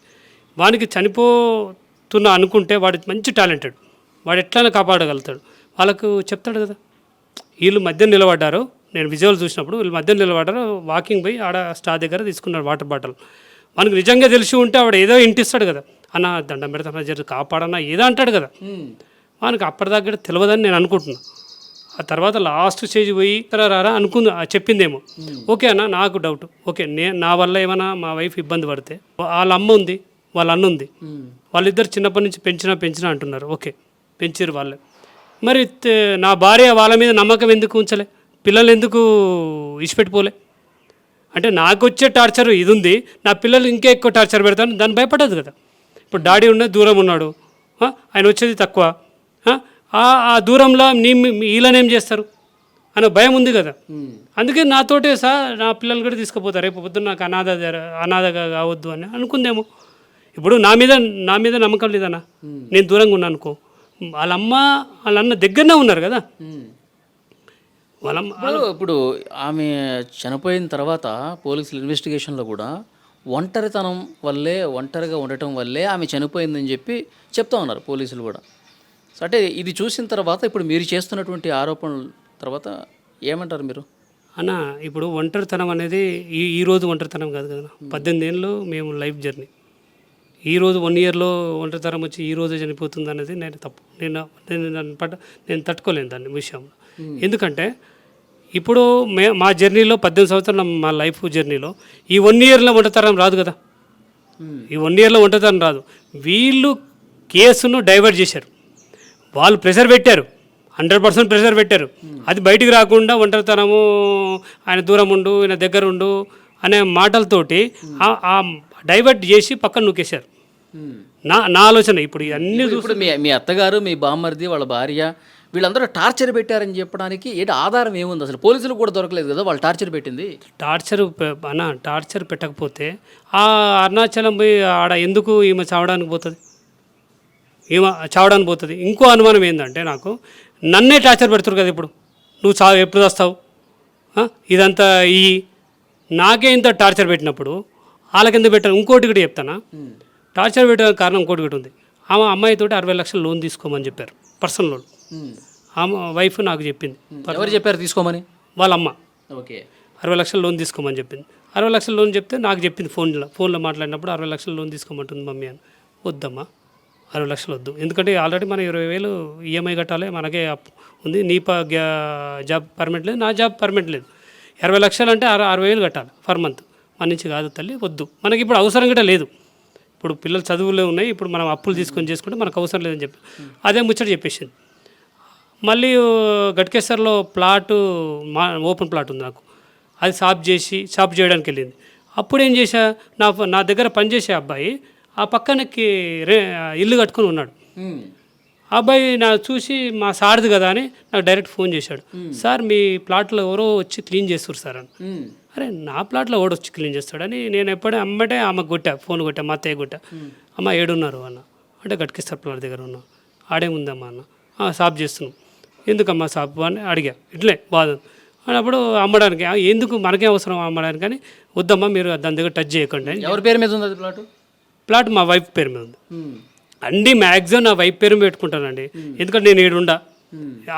వానికి చనిపోతున్నా అనుకుంటే వాడి మంచి టాలెంటెడ్, వాడు ఎట్లయినా కాపాడగలుగుతాడు. వాళ్ళకు చెప్తాడు కదా, వీళ్ళు మధ్య నిలబడ్డారు, నేను విజువల్ చూసినప్పుడు వీళ్ళు మధ్య నిలబడ్డారు, వాకింగ్ పోయి ఆడ స్టా దగ్గర తీసుకున్నాడు వాటర్ బాటిల్. మనకు నిజంగా తెలిసి ఉంటే ఆవిడ ఏదో ఇంటిస్తాడు కదా, అన్న దండం పెడతాను జర కాపాడన్నా ఏదో అంటాడు కదా. మనకు అప్పటిదాకా తెలియదని నేను అనుకుంటున్నా. ఆ తర్వాత లాస్ట్ స్టేజ్ పోయి రారా చెప్పిందేమో. ఓకే అన్న, నాకు డౌట్, ఓకే నా వల్ల ఏమైనా మా వైఫ్ ఇబ్బంది పడితే, వాళ్ళ అమ్మ ఉంది వాళ్ళ అన్న ఉంది, వాళ్ళిద్దరు చిన్నప్పటి నుంచి పెంచినా అంటున్నారు. ఓకే పెంచారు వాళ్ళే, మరి నా భార్య వాళ్ళ మీద నమ్మకం ఎందుకు ఉంచలే, పిల్లలు ఎందుకు ఇచ్చిపెట్టిపోలే? అంటే నాకు వచ్చే టార్చర్ ఇది ఉంది, నా పిల్లలు ఇంకా ఎక్కువ టార్చర్ పెడతాను, దాన్ని భయపడదు కదా. ఇప్పుడు డాడీ ఉన్నది దూరం ఉన్నాడు, ఆయన వచ్చేది తక్కువ, ఆ దూరంలో వీళ్ళనేం చేస్తారు అనే భయం ఉంది కదా. అందుకే నాతోటే నా పిల్లలు కూడా తీసుకుపోతారు, రేపు పొద్దున్న నాకు అనాథగా కావద్దు అని అనుకుందేమో. ఇప్పుడు నా మీద నమ్మకం లేదన్నా, నేను దూరంగా ఉన్నాను అనుకో, వాళ్ళమ్మ వాళ్ళ అన్న దగ్గరనే ఉన్నారు కదా. ఇప్పుడు ఆమె చనిపోయిన తర్వాత పోలీసుల ఇన్వెస్టిగేషన్లో కూడా ఒంటరిగా ఉండటం వల్లే ఆమె చనిపోయిందని చెప్పి చెప్తా ఉన్నారు పోలీసులు కూడా. అంటే ఇది చూసిన తర్వాత ఇప్పుడు మీరు చేస్తున్నటువంటి ఆరోపణల తర్వాత ఏమంటారు మీరు? అన్న, ఇప్పుడు ఒంటరితనం అనేది ఈ రోజు ఒంటరితనం కాదు కదా. 18 ఏళ్ళు మేము లైఫ్ జర్నీ, ఈరోజు 1 ఇయర్లో ఒంటరితనం వచ్చి ఈ రోజే చనిపోతుంది అనేది నేను తప్పు, నేను తట్టుకోలేను దాన్ని విషయంలో. ఎందుకంటే ఇప్పుడు మా జర్నీలో 18 సంవత్సరాల మా లైఫ్ జర్నీలో ఈ 1 ఇయర్లో ఒంటరితనం రాదు కదా. ఈ 1 ఇయర్లో ఒంటరితనం రాదు. వీళ్ళు కేసును డైవర్ట్ చేశారు, వాళ్ళు ప్రెషర్ పెట్టారు, 100% ప్రెషర్ పెట్టారు. అది బయటికి రాకుండా ఒంటరితనము, ఆయన దూరం ఉండు, ఆయన దగ్గర ఉండు అనే మాటలతోటి డైవర్ట్ చేసి పక్కన నూకేశారు. నా ఆలోచన ఇప్పుడు అన్ని. ఇప్పుడు మీ అత్తగారు, మీ బామ్మర్ది, వాళ్ళ భార్య వీళ్ళందరూ టార్చర్ పెట్టారని చెప్పడానికి ఏంటి ఆధారం ఏముంది? అసలు పోలీసులు కూడా దొరకలేదు కదా వాళ్ళు టార్చర్ పెట్టింది. టార్చర్ పెట్టకపోతే ఆ అరుణాచలం పోయి ఆడ ఎందుకు ఈమె చావడానికి పోతుంది? ఇంకో అనుమానం ఏంటంటే, నాకు నన్నే టార్చర్ పెడుతురు కదా. ఇప్పుడు నువ్వు ఎప్పుడు వస్తావు, ఇదంతా నాకే ఇంత టార్చర్ పెట్టినప్పుడు వాళ్ళకి ఎందుకు పెట్టారు? ఇంకోటి కూడా చెప్తానా, టార్చర్ పెట్టడానికి కారణం ఇంకోటి కూడా ఉంది. ఆమె అమ్మాయితోటి 60 లక్షలు లోన్ తీసుకోమని చెప్పారు, పర్సనల్ లోన్. ఆమె వైఫ్ నాకు చెప్పింది, ఎవరు చెప్పారు తీసుకోమని? వాళ్ళ అమ్మ ఓకే. 60 లక్షలు లోన్ తీసుకోమని చెప్పింది. 60 లక్షలు లోన్ చెప్తే నాకు చెప్పింది ఫోన్లో మాట్లాడినప్పుడు 60 లక్షలు లోన్ తీసుకోమంటుంది మమ్మీ అని. వద్దమ్మా, 60 లక్షలు వద్దు, ఎందుకంటే ఆల్రెడీ మనం 20,000 ఈఎంఐ కట్టాలి, మనకే అప్పు ఉంది, నీ జాబ్ పర్మనెంట్ లేదు, నా జాబ్ పర్మనెంట్ లేదు. 20 లక్షలు అంటే 60,000 కట్టాలి పర్ మంత్, మన నుంచి కాదు తల్లి, వద్దు, మనకి ఇప్పుడు అవసరం కూడా లేదు, ఇప్పుడు పిల్లలు చదువులో ఉన్నాయి, ఇప్పుడు మనం అప్పులు తీసుకొని చేసుకుంటే మనకు అవసరం లేదని చెప్పి అదే ముచ్చట చెప్పేసింది. మళ్ళీ గట్కేశ్వర్లో ప్లాటు ఓపెన్ ప్లాట్ ఉంది నాకు, అది షాప్ చేయడానికి వెళ్ళింది. అప్పుడు ఏం చేశా, నా దగ్గర పనిచేసే అబ్బాయి ఆ పక్కనకి ఇల్లు కట్టుకొని ఉన్నాడు. ఆ అబ్బాయి చూసి మా సార్ది కదా అని నాకు డైరెక్ట్ ఫోన్ చేశాడు, సార్ మీ ప్లాట్లో ఎవరో వచ్చి క్లీన్ చేస్తారు సార్ అని. అరే నా ప్లాట్లో ఎవడో వచ్చి క్లీన్ చేస్తాడని నేను ఎప్పుడే అమ్మటే ఆమెకు ఫోన్ కొట్టా, మా అత్తయ్య కొట్టా. అమ్మ ఏడున్నారు అన్న అంటే గట్కేశ్వర్ ప్లాట్ దగ్గర ఉన్నా. ఆడేముందమ్మా అన్న, షాప్ చేస్తున్నాం. ఎందుకమ్మా షాప్ అని అడిగా, ఇట్లే బాధ అన్నప్పుడు అమ్మడానికి. ఎందుకు మనకే అవసరం అమ్మడానికి అని, వద్దమ్మా మీరు దాని దగ్గర టచ్ చేయకండి అని. ఎవరి పేరు మీద ఉంది అది ప్లాట్ మా వైఫ్ పేరు మీద ఉంది. అన్నీ మ్యాక్సిమం నా వైఫ్ పేరు మీద పెట్టుకుంటానండి, ఎందుకంటే నేను ఏడుండా,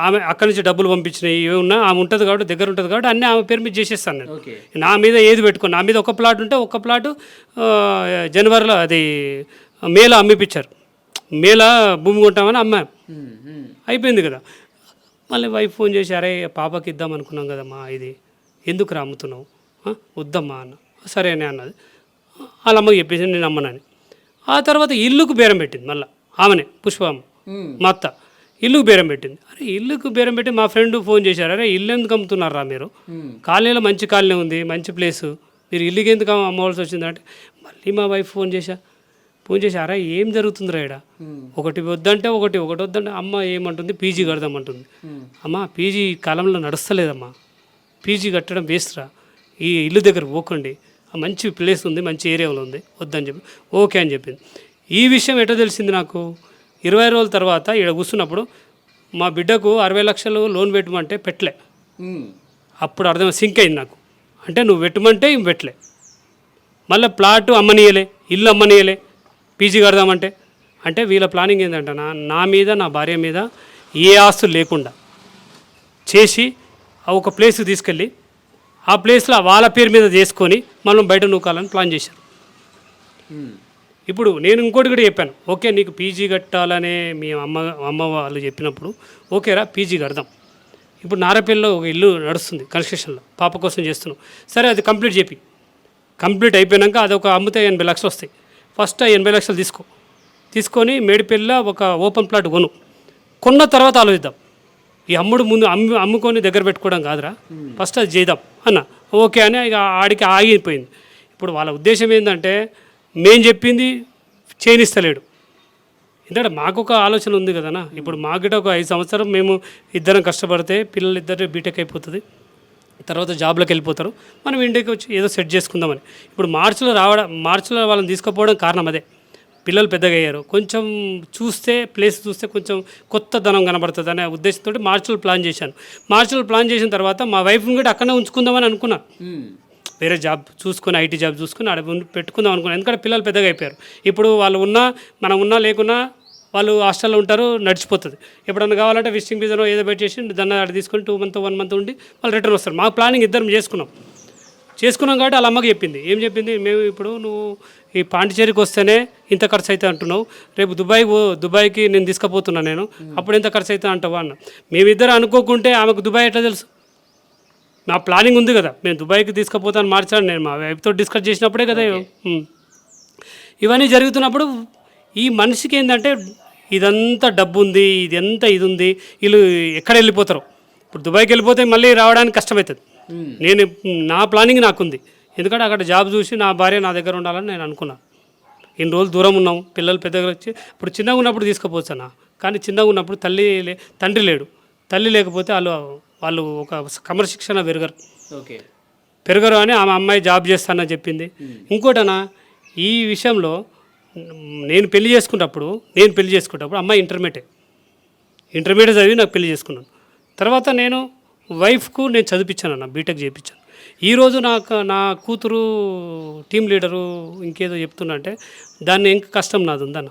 ఆమె అక్కడి నుంచి డబ్బులు పంపించినాయి ఇవి ఉన్నా, ఆమె ఉంటుంది కాబట్టి దగ్గర ఉంటుంది కాబట్టి అన్నీ ఆమె పేరు మీద చేసేస్తాను నేను. నా మీద ఏది పెట్టుకుని, నా మీద ఒక ప్లాట్ ఉంటే ఒక ప్లాటు జనవరిలో అది మేలో అమ్మిపించారు, మేలో భూమి కొంటామని అమ్మాం, అయిపోయింది కదా. మళ్ళీ వైఫ్ ఫోన్ చేసి, అరే పాపకి ఇద్దాం అనుకున్నాం కదమ్మా, ఇది ఎందుకు అమ్ముతున్నావు, వద్దమ్మా అన్న. సరే అని అన్నది. వాళ్ళ అమ్మకి చెప్పేసి నేను అమ్మనని. ఆ తర్వాత ఇల్లుకు బేరం పెట్టింది మళ్ళీ ఆమెనే, పుష్పమ్మ మా అత్త ఇల్లుకు బేరం పెట్టింది. అరే ఇల్లుకు బేరం పెట్టి మా ఫ్రెండ్ ఫోన్ చేశారు, అరే ఇల్లు ఎందుకు అమ్ముతున్నారా మీరు, కాలనీలో మంచి కాలనీ ఉంది, మంచి ప్లేసు, మీరు ఇల్లుకి ఎందుకు అమ్మవలసి వచ్చిందంటే, మళ్ళీ మా వైఫ్ ఫోన్ చేసి అరే ఏం జరుగుతుందిరా ఇక్కడ, ఒకటి వద్దంటే ఒకటి వద్దంటే, అమ్మ ఏమంటుంది పీజీ కడదామంటుంది. అమ్మ పీజీ కాలంలో నడుస్తలేదమ్మా, పీజీ కట్టడం వేస్ట్రా, ఈ ఇల్లు దగ్గర పోకండి, మంచి ప్లేస్ ఉంది, మంచి ఏరియాలో ఉంది, వద్దని చెప్పి ఓకే అని చెప్పింది. ఈ విషయం ఎటో తెలిసింది నాకు 20 రోజుల తర్వాత ఇక్కడ కూర్చున్నప్పుడు, మా బిడ్డకు 60 లక్షలు లోన్ పెట్టమంటే పెట్టలే. అప్పుడు అర్థం సింక్ అయింది నాకు, అంటే నువ్వు పెట్టమంటే ఇవి పెట్టలే, మళ్ళీ ప్లాట్ అమ్మనీయలే, ఇల్లు అమ్మనీయలే, పీజీ కడదామంటే. అంటే వీళ్ళ ప్లానింగ్ ఏంటంటే నా మీద నా భార్య మీద ఏ ఆస్తులు లేకుండా చేసి ఒక ప్లేస్కి తీసుకెళ్ళి ఆ ప్లేస్లో వాళ్ళ పేరు మీద చేసుకొని మనం బయట నూకాలని ప్లాన్ చేశారు. ఇప్పుడు నేను ఇంకోటి కూడా చెప్పాను, ఓకే నీకు పీజీ కట్టాలనే మీ అమ్మ వాళ్ళు చెప్పినప్పుడు ఓకేరా పీజీ కడదాం. ఇప్పుడు నారపల్లిలో ఒక ఇల్లు నడుస్తుంది కన్స్ట్రక్షన్లో, పాప కోసం చేస్తున్నాం, సరే అది కంప్లీట్ అయిపోయాక అదొక అమ్మితే 80 లక్షలు వస్తాయి. ఫస్ట్ 80 లక్షలు తీసుకొని మేడిపల్లిలో ఒక ఓపెన్ ప్లాట్ కొన్న తర్వాత ఆలోచిద్దాం, ఈ ముందు అమ్ముకొని దగ్గర పెట్టుకోవడం కాదురా, ఫస్ట్ అది చేద్దాం అన్న. ఓకే అని ఇక ఆడికి ఆగిపోయింది. ఇప్పుడు వాళ్ళ ఉద్దేశం ఏంటంటే మేము చెప్పింది చేయనిస్తలేడు, ఎందుకంటే మాకు ఒక ఆలోచన ఉంది కదనా. ఇప్పుడు మాకిట ఒక 5 సంవత్సరం మేము ఇద్దరం కష్టపడితే పిల్లలు ఇద్దరు బీటెక్ అయిపోతుంది, తర్వాత జాబ్లోకి వెళ్ళిపోతారు, మనం ఇంటికి వచ్చి ఏదో సెట్ చేసుకుందామని. ఇప్పుడు మార్చిలో వాళ్ళని తీసుకుపోవడం కారణం అదే, పిల్లలు పెద్దగా అయ్యారు, కొంచెం ప్లేస్ చూస్తే కొంచెం కొత్త ధనం కనబడుతుంది అనే ఉద్దేశంతో మార్చిలో ప్లాన్ చేశాను. మార్చిలో ప్లాన్ చేసిన తర్వాత మా వైఫ్ని కూడా అక్కడనే ఉంచుకుందామని అనుకున్నాను, వేరే జాబ్ చూసుకొని ఐటీ జాబ్ చూసుకొని ఆడ పెట్టుకుందాం అనుకున్నాను. ఎందుకంటే పిల్లలు పెద్దగా అయిపోయారు, ఇప్పుడు వాళ్ళు మనం ఉన్నా లేకున్నా వాళ్ళు హాస్టల్లో ఉంటారు, నడిచిపోతుంది. ఎప్పుడన్నా కావాలంటే విజిటింగ్ వీజాలో ఏదో పెట్టేసి దాన్ని ఆడ తీసుకొని 2 మంత్ 1 మంత్ ఉండి వాళ్ళు రిటర్న్ వస్తారు. మా ప్లానింగ్ ఇద్దరం చేసుకున్నాం కాబట్టి వాళ్ళ అమ్మకి చెప్పింది, మేము ఇప్పుడు నువ్వు ఈ పాండిచేరికి వస్తేనే ఇంత ఖర్చు అవుతుంది అంటున్నావు, రేపు దుబాయ్కి నేను తీసుకుపోతున్నాను, నేను అప్పుడు ఎంత ఖర్చు అవుతుంది అంటావా అన్న. మేమిద్దరు అనుకోకుంటే ఆమెకు దుబాయ్ ఎట్లా తెలుసు, నా ప్లానింగ్ ఉంది కదా, నేను దుబాయ్కి తీసుకుపోతాను మార్చాను, నేను మా వైఫ్తో డిస్కస్ చేసినప్పుడే కదా. ఇవన్నీ జరుగుతున్నప్పుడు ఈ మనిషికి ఏంటంటే ఇదంతా డబ్బు ఉంది, ఇది ఉంది, వీళ్ళు ఎక్కడ వెళ్ళిపోతారు. ఇప్పుడు దుబాయ్కి వెళ్ళిపోతే మళ్ళీ రావడానికి కష్టమవుతుంది. నా ప్లానింగ్ నాకుంది, ఎందుకంటే అక్కడ జాబ్ చూసి నా భార్య నా దగ్గర ఉండాలని నేను అనుకున్నాను. ఇన్ని రోజులు దూరం ఉన్నాం, పిల్లలు పెద్దగా వచ్చి ఇప్పుడు చిన్నగా ఉన్నప్పుడు తీసుకుపోవచ్చా, కానీ చిన్నగా ఉన్నప్పుడు తండ్రి లేడు, తల్లి లేకపోతే వాళ్ళు ఒక క్రమశిక్షణ పెరగరు అని ఆమె అమ్మాయి జాబ్ చేస్తానని చెప్పింది. ఇంకోటనా ఈ విషయంలో నేను పెళ్లి చేసుకున్నప్పుడు అమ్మాయి ఇంటర్మీడియట్ చదివి నాకు పెళ్లి చేసుకున్నాను. తర్వాత నేను వైఫ్కు నేను చదివించాను అన్న, బీటెక్ చేయించాను. ఈరోజు నా కూతురు టీం లీడరు ఇంకేదో చెప్తున్నా అంటే దాన్ని ఇంకా కష్టం నాది ఉందన్న.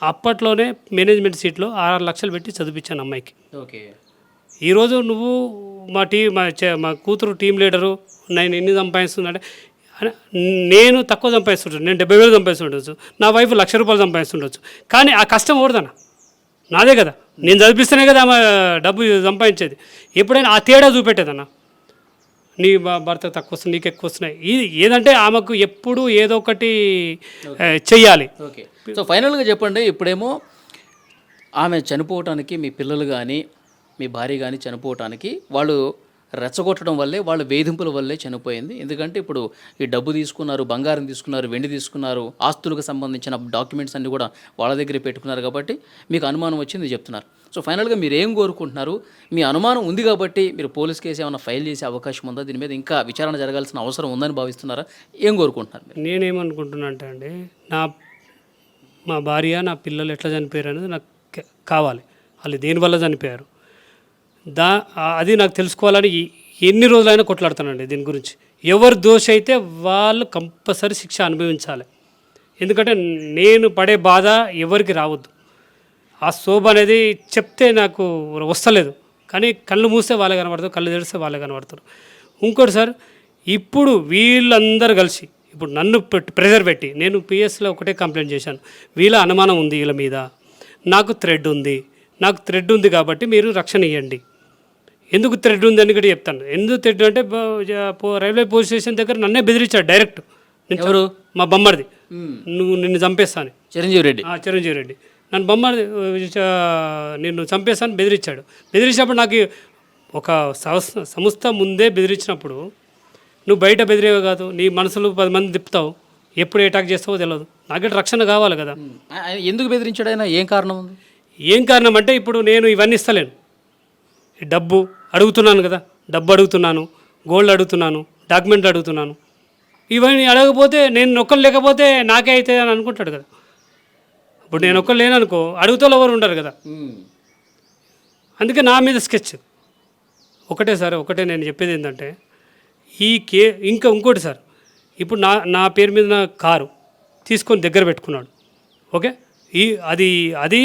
అప్పట్లోనే మేనేజ్మెంట్ సీట్లో 6 లక్షలు పెట్టి చదివించాను అమ్మాయికి. ఓకే. ఈరోజు నువ్వు మా కూతురు టీం లీడరు, నేను ఎన్ని సంపాదిస్తుందంటే నేను తక్కువ సంపాదిస్తుంటాను, నేను 70,000 సంపాదిస్తుండొచ్చు, నా వైఫ్ ₹1,00,000 సంపాదిస్తుండొచ్చు. కానీ ఆ కష్టం ఓడదన్న నాదే కదా, నేను చదివిస్తేనే కదా ఆమె డబ్బు సంపాదించేది. ఎప్పుడైనా ఆ తేడా చూపెట్టేదన్న, నీ భర్త తక్కువ వస్తుంది, నీకు ఎక్కువ వస్తున్నాయి. ఇది ఏదంటే ఆమెకు ఎప్పుడు ఏదో ఒకటి చెయ్యాలి. ఓకే. సో ఫైనల్గా చెప్పండి, ఇప్పుడేమో ఆమె చనిపోవటానికి మీ పిల్లలు కానీ మీ భార్య కానీ చనిపోవటానికి వాళ్ళు రెచ్చగొట్టడం వల్లే, వాళ్ళ వేధింపుల వల్లే చనిపోయింది. ఎందుకంటే ఇప్పుడు ఈ డబ్బు తీసుకున్నారు, బంగారం తీసుకున్నారు, వెండి తీసుకున్నారు, ఆస్తులకు సంబంధించిన డాక్యుమెంట్స్ అన్నీ కూడా వాళ్ళ దగ్గర పెట్టుకున్నారు కాబట్టి మీకు అనుమానం వచ్చింది చెప్తున్నారు. సో ఫైనల్గా మీరు ఏం కోరుకుంటున్నారు? మీ అనుమానం ఉంది కాబట్టి మీరు పోలీస్ కేసు ఏమైనా ఫైల్ చేసే అవకాశం ఉందా? దీని మీద ఇంకా విచారణ జరగాల్సిన అవసరం ఉందని భావిస్తున్నారా? ఏం కోరుకుంటున్నారు మీరు? నేనేమనుకుంటున్నా అంటే అండి, మా భార్య నా పిల్లలు ఎట్లా చనిపోయారు అనేది నాకు కావాలి. వాళ్ళు దేనివల్ల చనిపోయారు అది నాకు తెలుసుకోవాలని ఎన్ని రోజులైనా కొట్లాడుతానండి దీని గురించి. ఎవరు దోష అయితే వాళ్ళు కంపల్సరీ శిక్ష అనుభవించాలి. ఎందుకంటే నేను పడే బాధ ఎవరికి రావద్దు. ఆ శోభ అనేది చెప్తే నాకు వస్తలేదు, కానీ కళ్ళు మూస్తే వాళ్ళే కనబడతారు, కళ్ళు తెరిస్తే వాళ్ళే కనబడతారు. ఇంకోటి సార్, ఇప్పుడు వీళ్ళందరూ కలిసి ఇప్పుడు నన్ను ప్రెజర్ పెట్టి, నేను పిఎస్లో ఒకటే కంప్లైంట్ చేశాను, వీళ్ళ అనుమానం ఉంది వీళ్ళ మీద, నాకు థ్రెడ్ ఉంది కాబట్టి మీరు రక్షణ ఇవ్వండి. ఎందుకు థ్రెడ్ ఉంది అని కూడా చెప్తాను. ఎందుకు థ్రెడ్ అంటే రైల్వే పోలీస్ స్టేషన్ దగ్గర నన్నే బెదిరించాడు డైరెక్ట్. ఎవరు? మా బొమ్మడిది. నిన్ను చంపేస్తాను, చిరంజీవి రెడ్డి నన్ను బొమ్మడిది నిన్ను చంపేస్తాను బెదిరించాడు. బెదిరించినప్పుడు నాకు ఒక సంస్థ ముందే బెదిరించినప్పుడు నువ్వు బయట బెదిరేవే కాదు, నీ మనసులో 10 మంది తిప్పుతావు, ఎప్పుడు అటాక్ చేస్తావో తెలియదు. నాకంటే రక్షణ కావాలి కదా. ఎందుకు బెదిరించాడు ఆయన? ఏం కారణం ఉంది? ఏం కారణం అంటే ఇప్పుడు నేను ఇవన్నీ ఇస్తలేను, డబ్బు అడుగుతున్నాను కదా, డబ్బు అడుగుతున్నాను, గోల్డ్ అడుగుతున్నాను, డాక్యుమెంట్లు అడుగుతున్నాను. ఇవన్నీ అడగకపోతే, నేను ఒక్కరు లేకపోతే నాకే అవుతుంది అని అనుకుంటాడు కదా. ఇప్పుడు నేను ఒక్కరు లేననుకో అడుగుతూ ఎవరు ఉండరు కదా. అందుకే నా మీద స్కెచ్ ఒకటే నేను చెప్పేది ఏంటంటే, ఇంకా ఇంకోటి సార్, ఇప్పుడు నా పేరు మీద నా కారు తీసుకొని దగ్గర పెట్టుకున్నాడు. ఓకే, అది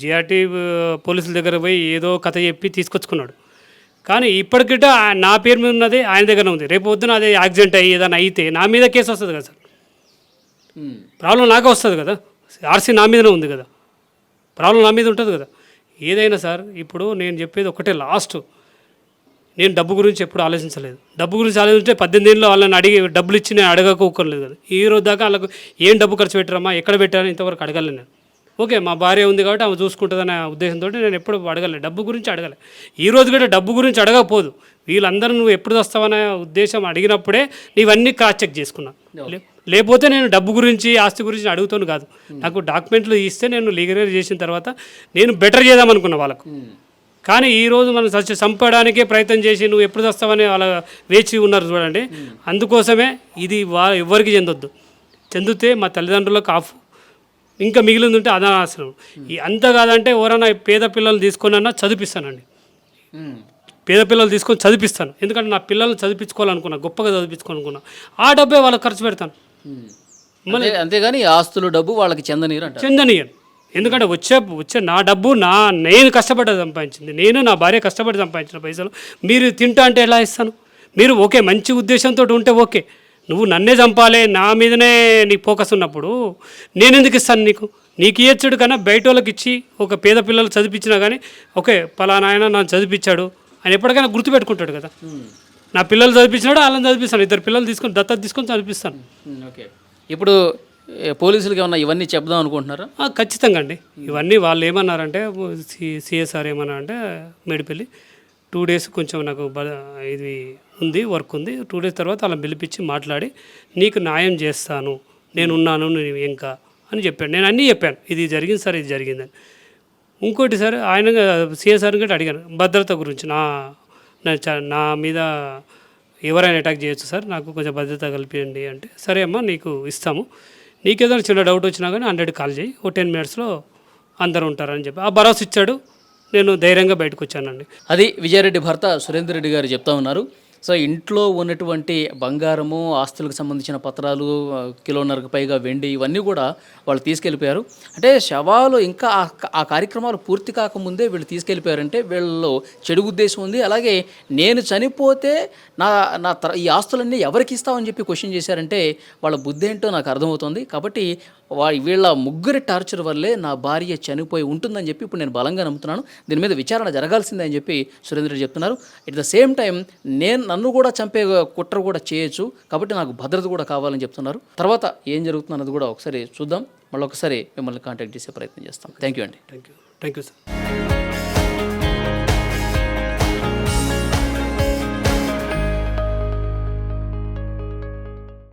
జిఆర్టీ పోలీసుల దగ్గర పోయి ఏదో కథ చెప్పి తీసుకొచ్చుకున్నాడు. కానీ ఇప్పటికిట నా పేరు మీద ఉన్నది ఆయన దగ్గర ఉంది. రేపు పొద్దున అదే యాక్సిడెంట్ అయ్యి ఏదైనా అయితే నా మీద కేసు వస్తుంది కదా సార్. ప్రాబ్లం నాకే వస్తుంది కదా, ఆర్సీ నా మీదనే ఉంది కదా, ప్రాబ్లం నా మీద ఉంటుంది కదా. ఏదైనా సార్, ఇప్పుడు నేను చెప్పేది ఒకటే లాస్ట్, నేను డబ్బు గురించి ఎప్పుడు ఆలోచించలేదు. డబ్బు గురించి ఆలోచించే 18 ఏళ్ళలో వాళ్ళని అడిగి డబ్బులు ఇచ్చి నేను అడగకపోలేదు కదా. ఈ రోజు దాకా వాళ్ళకు ఏం డబ్బు ఖర్చు పెట్టారమ్మా, ఎక్కడ పెట్టారని ఇంతవరకు అడగలేదు నేను. ఓకే, మా భార్య ఉంది కాబట్టి ఆమె చూసుకుంటుందనే ఉద్దేశంతో నేను ఎప్పుడు అడగలేదు, డబ్బు గురించి అడగలేదు. ఈ రోజు కూడా డబ్బు గురించి అడగకపోదు, వీళ్ళందరూ నువ్వు ఎప్పుడు వస్తావనే ఉద్దేశం అడిగినప్పుడే నీవన్నీ క్రాస్ చెక్ చేసుకున్నా. లేకపోతే నేను డబ్బు గురించి ఆస్తి గురించి అడుగుతాను కాదు. నాకు డాక్యుమెంట్లు ఇస్తే నేను లీగలైజ్ చేసిన తర్వాత నేను బెటర్ చేద్దామనుకున్నా వాళ్ళకు. కానీ ఈరోజు మనం చంపడానికే ప్రయత్నం చేసి నువ్వు ఎప్పుడు వస్తావని వాళ్ళ వేచి ఉన్నారు చూడండి. అందుకోసమే ఇది ఎవరికి చెందితే మా తల్లిదండ్రులకు ఆఫ్, ఇంకా మిగిలింది ఉంటే అనాశనం. అంత కాదంటే ఎవరైనా పేద పిల్లలు తీసుకొని చదివిస్తానండి, పేద పిల్లలు తీసుకొని చదివిస్తాను. ఎందుకంటే నా పిల్లల్ని చదివించుకోవాలనుకున్నా, గొప్పగా చదివించుకోవాలనుకున్నా, ఆ డబ్బే వాళ్ళకి ఖర్చు పెడతాను. అంతేగాని ఆస్తులు డబ్బు వాళ్ళకి చెందనీయను. ఎందుకంటే వచ్చే నా డబ్బు నేను కష్టపడి సంపాదించింది, నేను నా భార్య కష్టపడి సంపాదించిన పైసలు మీరు తింటా అంటే ఎలా ఇస్తాను? మీరు ఓకే మంచి ఉద్దేశంతో ఉంటే ఓకే, నువ్వు నన్నే చంపాలి, నా మీదనే నీ ఫోకస్ ఉన్నప్పుడు నేను ఎందుకు ఇస్తాను నీకు ఇచ్చడు కన్నా బయట వాళ్ళకి ఇచ్చి ఒక పేద పిల్లలు చదివించినా కానీ ఓకే పలానా ఆయన నన్ను చదివించాడు అని ఎప్పటికైనా గుర్తుపెట్టుకుంటాడు కదా. నా పిల్లలు చదివించినాడు, వాళ్ళని చదివిస్తాను, 2 పిల్లలు తీసుకొని దత్తత తీసుకొని చదివిస్తాను. ఓకే, ఇప్పుడు పోలీసులకి ఏమన్నా ఇవన్నీ చెప్దాం అనుకుంటున్నారా? ఖచ్చితంగా అండి. ఇవన్నీ వాళ్ళు ఏమన్నారంటే సిఎస్ఆర్ ఏమన్నా అంటే మేడిపల్లి 2 days కొంచెం నాకు ఇది ఉంది, వర్క్ ఉంది, 2 days తర్వాత అలా పిలిపించి మాట్లాడి నీకు న్యాయం చేస్తాను, నేనున్నాను, నేను ఇంకా అని చెప్పాను. నేను అన్నీ చెప్పాను, ఇది జరిగింది సార్, ఇది జరిగిందని. ఇంకోటి సార్, ఆయన సిఎస్ఆర్ గట్టి అడిగాను భద్రత గురించి, నా మీద ఎవరైనా అటాక్ చేయొచ్చు సార్, నాకు కొంచెం భద్రత కల్పించండి అంటే, సరే అమ్మా నీకు ఇస్తాము, నీకేదైనా చిన్న డౌట్ వచ్చినా కానీ 100 కాల్ చేయి, ఓ 10 minutesలో అందరూ ఉంటారని చెప్పి ఆ భరోసా ఇచ్చాడు. నేను ధైర్యంగా బయటకు వచ్చానండి. అది విజయారెడ్డి భర్త సురేందర్ రెడ్డి గారు చెప్తా ఉన్నారు. సో ఇంట్లో ఉన్నటువంటి బంగారము, ఆస్తులకు సంబంధించిన పత్రాలు, కిలోన్నరకు పైగా వెండి, ఇవన్నీ కూడా వాళ్ళు తీసుకెళ్ళిపోయారు. అంటే శవాలు ఇంకా ఆ కార్యక్రమాలు పూర్తి కాకముందే వీళ్ళు తీసుకెళ్ళిపోయారంటే వీళ్ళలో చెడు ఉద్దేశం ఉంది. అలాగే నేను చనిపోతే ఈ ఆస్తులన్నీ ఎవరికి ఇస్తామని చెప్పి క్వశ్చన్ చేశారంటే వాళ్ళ బుద్ధి ఏంటో నాకు అర్థమవుతుంది. కాబట్టి వీళ్ళ ముగ్గురి టార్చర్ వల్లే నా భార్య చనిపోయి ఉంటుందని చెప్పి ఇప్పుడు నేను బలంగా నమ్ముతున్నాను. దీని మీద విచారణ జరగాల్సిందే అని చెప్పి సురేంద్ర చెప్తున్నారు. ఎట్ ద సేమ్ టైం నన్ను కూడా చంపే కుట్ర కూడా చేయొచ్చు, కాబట్టి నాకు భద్రత కూడా కావాలని చెప్తున్నారు. తర్వాత ఏం జరుగుతుందన్నది కూడా ఒకసారి చూద్దాం. మళ్ళీ ఒకసారి మిమ్మల్ని కాంటాక్ట్ చేసే ప్రయత్నం చేస్తాం. థ్యాంక్ యూ అండి. Thank you sir.